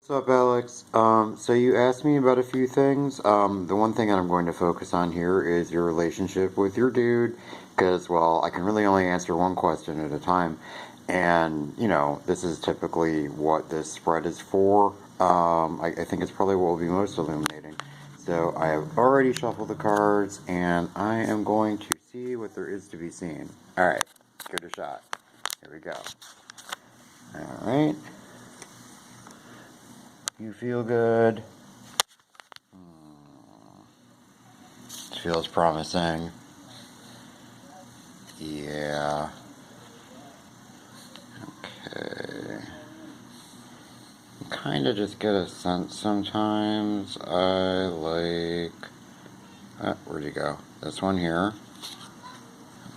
What's up, Alex? So you asked me about a few things. The one thing that I'm going to focus on here is your relationship with your dude, because, well, I can really only answer one question at a time. And, this is typically what this spread is for. I think it's probably what will be most illuminating. So I have already shuffled the cards, and I am going to see what there is to be seen. Alright, give it a shot. Here we go. Alright. You feel good. Feels promising. Yeah. Okay. Kind of just get a sense sometimes. I like. Where'd you go? This one here.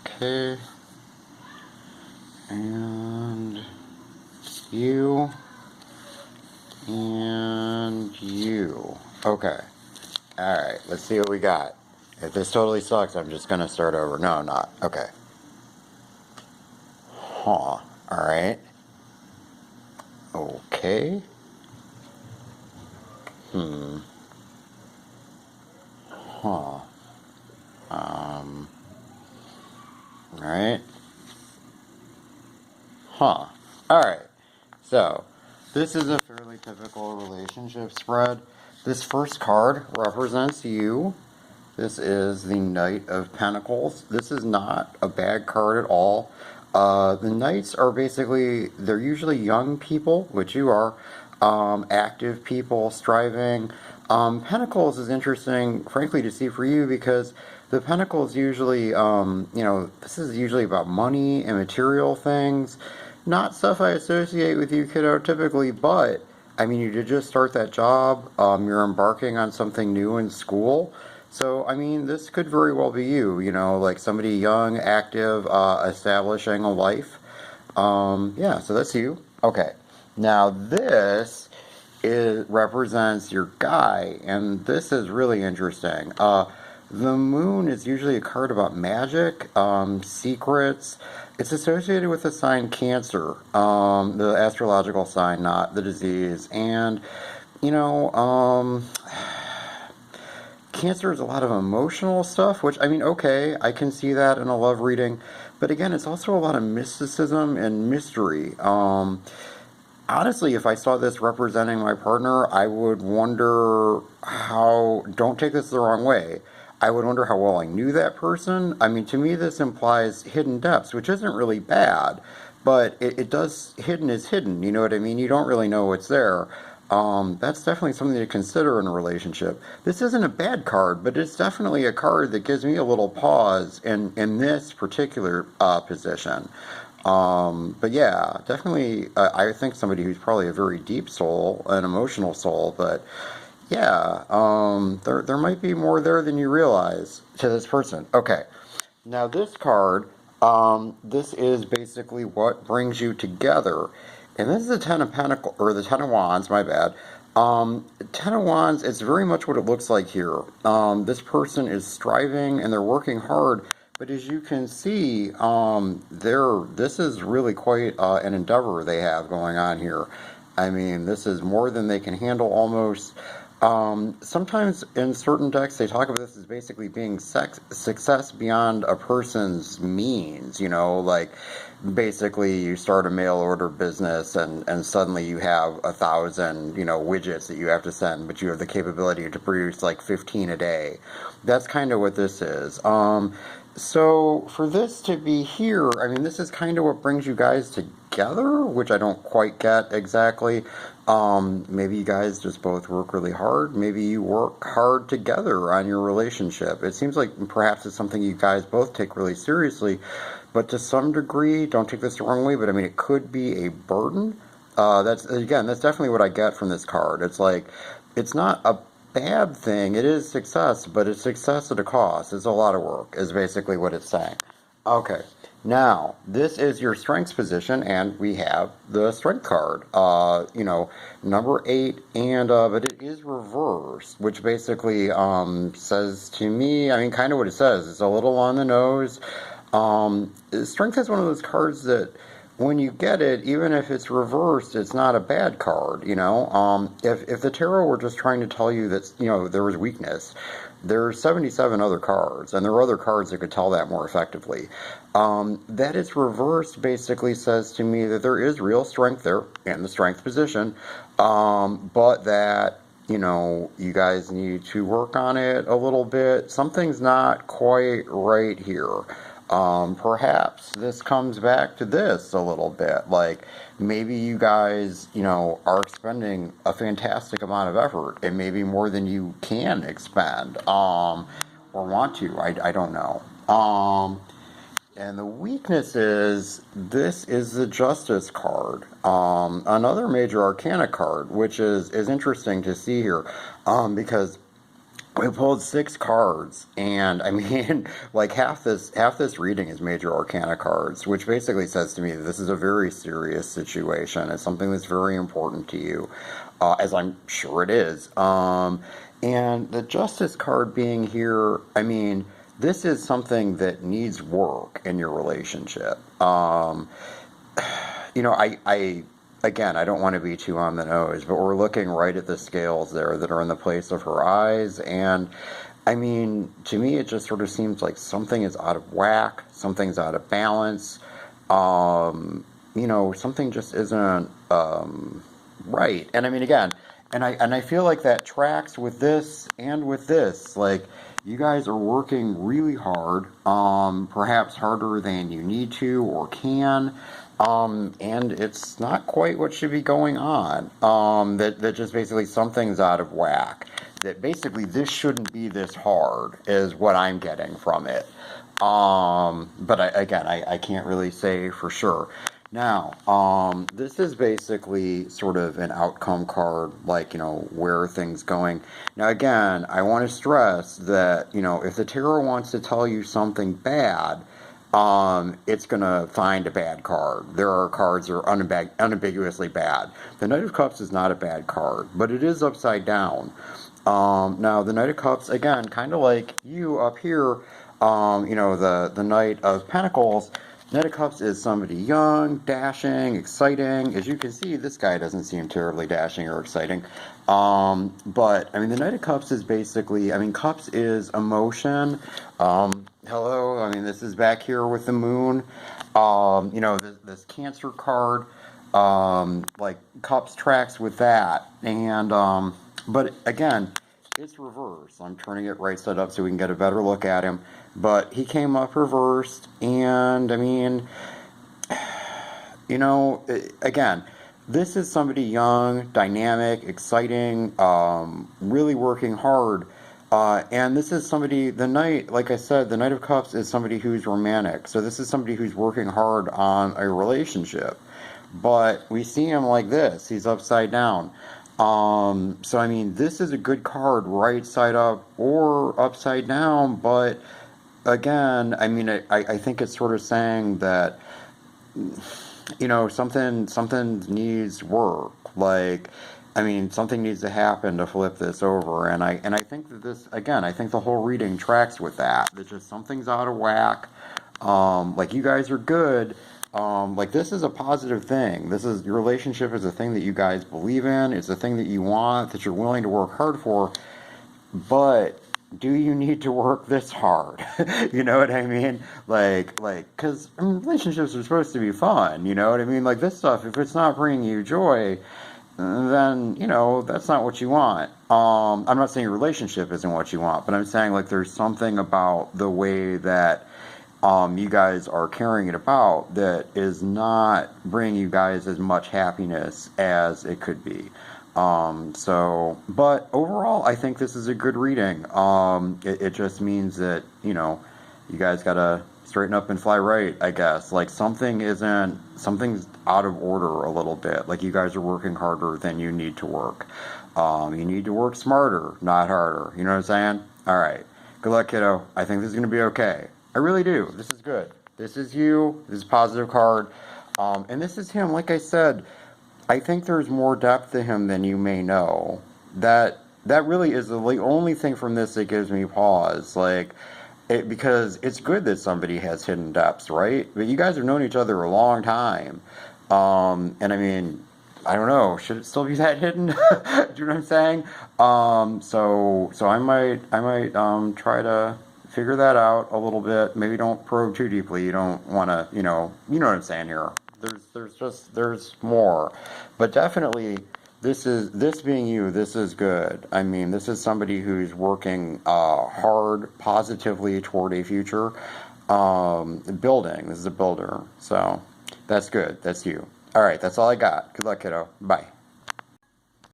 Okay. And you. And you. Okay. Alright, let's see what we got. If this totally sucks, I'm just gonna start over. No, I'm not. Okay. Huh. Alright. Okay. Huh. Alright. Huh. Alright. So, this is a fairly typical relationship spread. This first card represents you. This is the Knight of Pentacles. This is not a bad card at all. The Knights are basically, they're usually young people, which you are, active people, striving. Pentacles is interesting, frankly, to see for you because the Pentacles usually, this is usually about money and material things. Not stuff I associate with you, kiddo, typically, but, I mean, you did just start that job. You're embarking on something new in school. So, I mean, this could very well be you, like somebody young, active, establishing a life. Yeah, so that's you. Okay. Now, this represents your guy, and this is really interesting. The moon is usually a card about magic, secrets. It's associated with the sign Cancer, the astrological sign, not the disease. And, you know, Cancer is a lot of emotional stuff, which, I mean, okay, I can see that in a love reading. But again, it's also a lot of mysticism and mystery. Honestly, if I saw this representing my partner, I would wonder how, don't take this the wrong way, I would wonder how well I knew that person. I mean, to me, this implies hidden depths, which isn't really bad, but it does, hidden is hidden, you know what I mean? You don't really know what's there. That's definitely something to consider in a relationship. This isn't a bad card, but it's definitely a card that gives me a little pause in this particular position. But yeah, definitely, I think somebody who's probably a very deep soul, an emotional soul, but yeah, there might be more there than you realize to this person. Okay, now this card, this is basically what brings you together, and this is the Ten of Pentacles, or the Ten of Wands, my bad. Ten of Wands, it's very much what it looks like here. This person is striving and they're working hard, but as you can see, this is really quite an endeavor they have going on here. I mean, this is more than they can handle almost. Sometimes in certain decks, they talk about this as basically being success beyond a person's means, like basically you start a mail order business and suddenly you have 1,000, widgets that you have to send, but you have the capability to produce like 15 a day. That's kind of what this is. So for this to be here, I mean, this is kind of what brings you guys together, which I don't quite get exactly. Maybe you guys just both work really hard. Maybe you work hard together on your relationship. It seems like perhaps it's something you guys both take really seriously, but to some degree, don't take this the wrong way, but I mean, it could be a burden. That's definitely what I get from this card. It's like, it's not a bad thing. It is success, but it's success at a cost. It's a lot of work, is basically what it's saying. Okay, now this is your strengths position, and we have the strength card. Number 8, and but it is reversed, which basically says to me, I mean, kind of what it says. It's a little on the nose. Strength is one of those cards that when you get it, even if it's reversed, it's not a bad card, you know? If the tarot were just trying to tell you that, you know, there was weakness, there's 77 other cards, and there are other cards that could tell that more effectively. That it's reversed basically says to me that there is real strength there in the strength position, but that, you know, you guys need to work on it a little bit. Something's not quite right here. Perhaps this comes back to this a little bit. Like maybe you guys, you know, are expending a fantastic amount of effort, and maybe more than you can expend, or want to. I don't know. And the weakness is this is the Justice card, another major Arcana card, which is interesting to see here, because we pulled six cards, and I mean, like half this reading is major Arcana cards, which basically says to me that this is a very serious situation. It's something that's very important to you, as I'm sure it is. And the Justice card being here, I mean, this is something that needs work in your relationship. You know, I again, I don't want to be too on the nose, but we're looking right at the scales there that are in the place of her eyes. And I mean, to me, it just sort of seems like something is out of whack, something's out of balance. You know, something just isn't right. And I mean, again, and I feel like that tracks with this and with this. Like, you guys are working really hard, perhaps harder than you need to or can. And it's not quite what should be going on. That just basically something's out of whack. That basically this shouldn't be this hard is what I'm getting from it. But I can't really say for sure. Now, this is basically sort of an outcome card, like, you know, where are things going. Now, again, I want to stress that, you know, if the tarot wants to tell you something bad, it's going to find a bad card. There are cards that are unambiguously bad. The Knight of Cups is not a bad card, but it is upside down. Now, the Knight of Cups, again, kind of like you up here, you know, the Knight of Pentacles. Knight of Cups is somebody young, dashing, exciting. As you can see, this guy doesn't seem terribly dashing or exciting. But, I mean, the Knight of Cups is basically, I mean, Cups is emotion. Hello, I mean, this is back here with the moon. You know, this Cancer card, like, Cups tracks with that. And, but again, it's reversed. I'm turning it right side up so we can get a better look at him. But he came up reversed, and I mean, you know, again, this is somebody young, dynamic, exciting, really working hard. And this is somebody, the Knight, like I said, the Knight of Cups is somebody who's romantic. So this is somebody who's working hard on a relationship. But we see him like this. He's upside down. So I mean, this is a good card right side up or upside down, but again, I mean, I think it's sort of saying that, you know, something needs work. Like, I mean, something needs to happen to flip this over, and I think that this, again, I think the whole reading tracks with that. That just something's out of whack. Like, you guys are good. Like, this is a positive thing. This is, your relationship is a thing that you guys believe in. It's a thing that you want, that you're willing to work hard for. But do you need to work this hard? You know what I mean? Like, because I mean, relationships are supposed to be fun. You know what I mean? Like, this stuff, if it's not bringing you joy, then, you know, that's not what you want. I'm not saying your relationship isn't what you want, but I'm saying, like, there's something about the way that you guys are carrying it about that is not bringing you guys as much happiness as it could be. But overall, I think this is a good reading. It just means that, you know, you guys gotta straighten up and fly right, I guess. Like, something's out of order a little bit. Like, you guys are working harder than you need to work. You need to work smarter, not harder. You know what I'm saying? Alright. Good luck, kiddo. I think this is gonna be okay. I really do. This is good. This is you. This is a positive card. And this is him. Like I said, I think there's more depth to him than you may know. That really is the only thing from this that gives me pause. Like, because it's good that somebody has hidden depths, right? But you guys have known each other a long time. And I mean, I don't know, should it still be that hidden? Do you know what I'm saying? So I might try to figure that out a little bit. Maybe don't probe too deeply. You don't want to, you know what I'm saying here. There's more, but definitely this being you. This is good. I mean, this is somebody who's working hard, positively toward a future. Building. This is a builder. So that's good. That's you. All right. That's all I got. Good luck, kiddo. Bye.